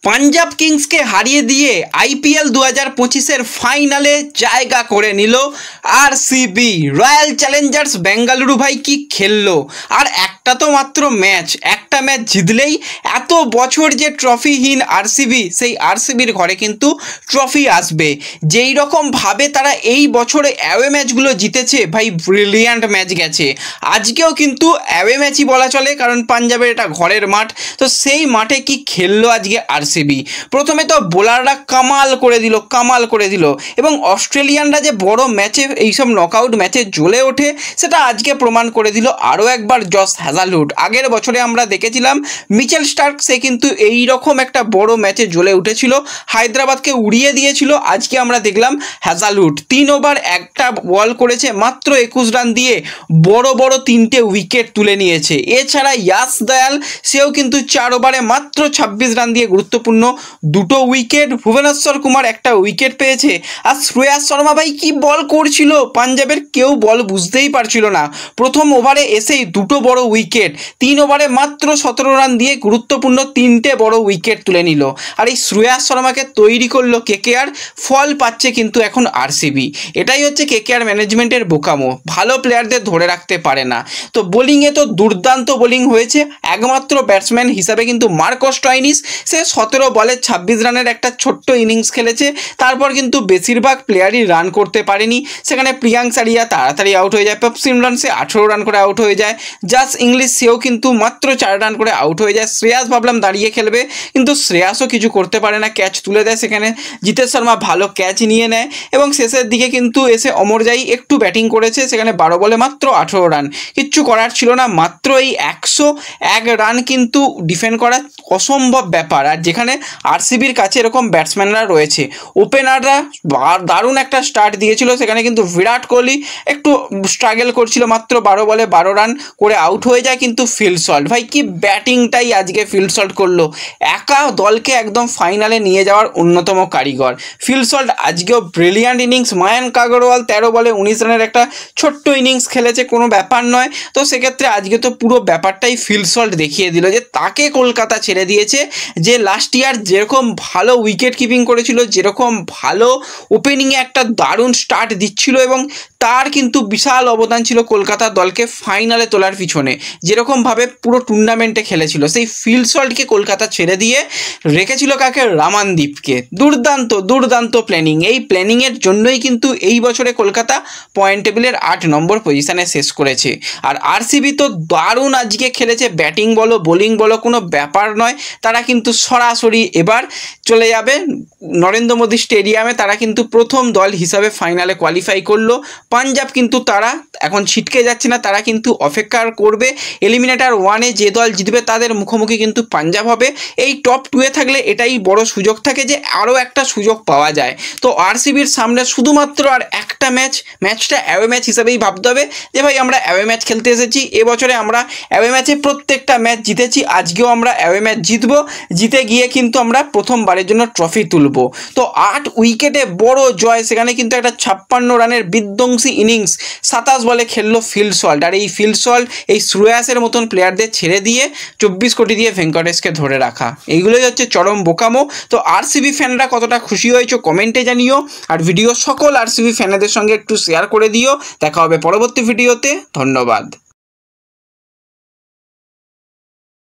পাঞ্জাব কিংসকে হারিয়ে দিয়ে আইপিএল 2025-এর ফাইনালে জায়গা করে নিল আরসিবি। রয়্যাল চ্যালেঞ্জার্স বেঙ্গালুরু ভাই কি খেললো! আর একটা তো মাত্র একটা ম্যাচ জিতলেই এত বছর যে ট্রফিহীন আরসিবি, সেই আরসিবির ঘরে কিন্তু ট্রফি আসবে। যেই রকমভাবে তারা এই বছরে অ্যাওয়ে ম্যাচগুলো জিতেছে ভাই, ব্রিলিয়ান্ট ম্যাচ গেছে। আজকেও কিন্তু অ্যাওয়ে ম্যাচই বলা চলে, কারণ পাঞ্জাবের এটা ঘরের মাঠ। তো সেই মাঠে কি খেললো আজকে আরসিবি! প্রথমে তো বোলাররা কামাল করে দিল এবং অস্ট্রেলিয়ানরা যে বড় ম্যাচে, এইসব নকআউট ম্যাচে জ্বলে ওঠে, সেটা আজকে প্রমাণ করে দিল আরও একবার জস হ্যাজালউড। আগের বছরে আমরা দেখেছিলাম মিচেল স্টার্ক, সে কিন্তু এই রকম একটা বড় ম্যাচে জ্বলে উঠেছিল, হায়দ্রাবাদকে উড়িয়ে দিয়েছিল। আজকে আমরা দেখলাম হ্যাজালউড 3 ওভার একটা বল করেছে, মাত্র 21 রান দিয়ে বড় 3টে উইকেট তুলে নিয়েছে। এছাড়া ইয়াশ দয়াল, সেও কিন্তু 4 ওভারে মাত্র 26 রান দিয়ে গুরুত্বপূর্ণ 2টো উইকেট। ভুবনেশ্বর কুমার একটা উইকেট পেয়েছে। আর শ্রেয়াস শর্মা ভাই কি বল করছিল! পাঞ্জাবের কেউ বল বুঝতেই পারছিল না। প্রথম ওভারে এসেই 2টো বড় উইকেট, 3 ওভারে মাত্র 17 রান দিয়ে গুরুত্বপূর্ণ 3টে বড় উইকেট তুলে নিল। আর এই শ্রেয়াস শর্মাকে তৈরি করলো কেকেআর, ফল পাচ্ছে কিন্তু এখন আরসিবি। এটাই হচ্ছে কেকেআর ম্যানেজমেন্টের বোকামো, ভালো প্লেয়ারদের ধরে রাখতে পারে না। তো বোলিংয়ে তো দুর্দান্ত বোলিং হয়েছে। একমাত্র ব্যাটসম্যান হিসাবে কিন্তু মার্কাস স্টোয়নিস, সে 17 বলে 26 রানের একটা ছোট্ট ইনিংস খেলেছে। তারপর কিন্তু বেশিরভাগ প্লেয়ারই রান করতে পারেনি। সেখানে প্রিয়াঙ্ক সারিয়া তাড়াতাড়ি আউট হয়ে যায়, পেপ সিমরন সে 18 রান করে আউট হয়ে যায়, জাস ইংলিশ সেও কিন্তু মাত্র 4 রান করে আউট হয়ে যায়। শ্রেয়াস ভাবলাম দাঁড়িয়ে খেলবে, কিন্তু শ্রেয়াসও কিছু করতে পারে না, ক্যাচ তুলে দেয়। সেখানে জিতেশ শর্মা ভালো ক্যাচ নিয়ে নেয় এবং শেষের দিকে কিন্তু এসে অমরজাই একটু ব্যাটিং করেছে। সেখানে 12 বলে মাত্র 18 রান, কিচ্ছু করার ছিল না। মাত্র এই 101 রান কিন্তু ডিফেন্ড করা অসম্ভব ব্যাপার। আর যেখানে আরসিবির কাছে এরকম ব্যাটসম্যানরা রয়েছে, ওপেনাররা দারুণ একটা স্টার্ট দিয়েছিল। সেখানে কিন্তু বিরাট কোহলি একটু স্ট্রাগল করছিল, মাত্র 12 বলে 12 রান করে আউট হয়ে যায়। কিন্তু ফিল সল্ট ভাই কি ব্যাটিংটাই আজকে ফিল সল্ট করলো, একা দলকে একদম ফাইনালে নিয়ে যাওয়ার অন্যতম কারিগর ফিল সল্ট। আজকেও ব্রিলিয়ান্ট ইনিংস। মায়াঙ্ক আগরওয়াল 13 বলে 19 রানের একটা ছোট্ট ইনিংস খেলেছে, কোনো ব্যাপার নয়। তো সেক্ষেত্রে আজকে তো পুরো ব্যাপারটাই ফিল সল্ট দেখিয়ে দিল যে তাকে কলকাতা ছেড়ে দিয়েছে। যে লাস্ট ইয়ার যেরকম ভালো উইকেট কিপিং করেছিল, যেরকম ভালো ওপেনিংয়ে একটা দারুণ স্টার্ট দিচ্ছিল, এবং তার কিন্তু বিশাল অবদান ছিল কলকাতা দলকে ফাইনালে তোলার পিছনে, যেরকমভাবে পুরো টুর্নামেন্টে খেলেছিল, সেই ফিল সল্টকে কলকাতা ছেড়ে দিয়ে রেখেছিল কাকে? রামানদীপকে। দুর্দান্ত প্ল্যানিং। এই প্ল্যানিংয়ের জন্যই কিন্তু এই বছরে কলকাতা পয়েন্ট টেবিলের 8 নম্বর পজিশানে শেষ করেছে। আর আরসিবি তো দারুণ আজকে খেলেছে, ব্যাটিং বলো বোলিং বলো কোনো ব্যাপার নয়। তারা কিন্তু সরাসরি এবার চলে যাবে নরেন্দ্র মোদী স্টেডিয়ামে। তারা কিন্তু প্রথম দল হিসাবে ফাইনালে কোয়ালিফাই করলো। পাঞ্জাব কিন্তু তারা এখন ছিটকে যাচ্ছে না, তারা কিন্তু অপেক্ষা করবে। এলিমিনেটর 1-এ যে দল জিতবে তাদের মুখোমুখি কিন্তু পাঞ্জাব হবে। এই টপ 2-এ থাকলে এটাই বড় সুযোগ থাকে যে আরও একটা সুযোগ পাওয়া যায়। তো আরসিবির সামনে শুধুমাত্র আর একটা ম্যাচটা অ্যাওয়ে ম্যাচ হিসাবেই ভাবতে হবে যে ভাই আমরা অ্যাওয়ে ম্যাচ খেলতে এসেছি, এবছরে আমরা অ্যাওয়ে ম্যাচে প্রত্যেকটা ম্যাচ জিতেছি, আজকেও আমরা অ্যাওয়ে ম্যাচ জিতবো। জিতে গিয়ে কিন্তু আমরা প্রথমবারের জন্য ট্রফি তুলব। তো 8 উইকেটে বড় জয়। সেখানে কিন্তু একটা 56 রানের বিধ্বংসী ইনিংস 27 বলে খেললো ফিল সল্ট। আর এই ফিল সল্ট এই শ্রেয়াসের মতন প্লেয়ারদের ছেড়ে দিয়ে 24 কোটি দিয়ে ভেঙ্কটেশকে ধরে রাখা, এইগুলোই হচ্ছে চরম বোকামো। তো আরসিবি ফ্যানরা কতটা খুশি হয়েছো কমেন্টে জানিও, আর ভিডিও সকল আরসিবি ফ্যানেদের সঙ্গে একটু শেয়ার করে দিও। দেখা হবে পরবর্তী ভিডিওতে। ধন্যবাদ।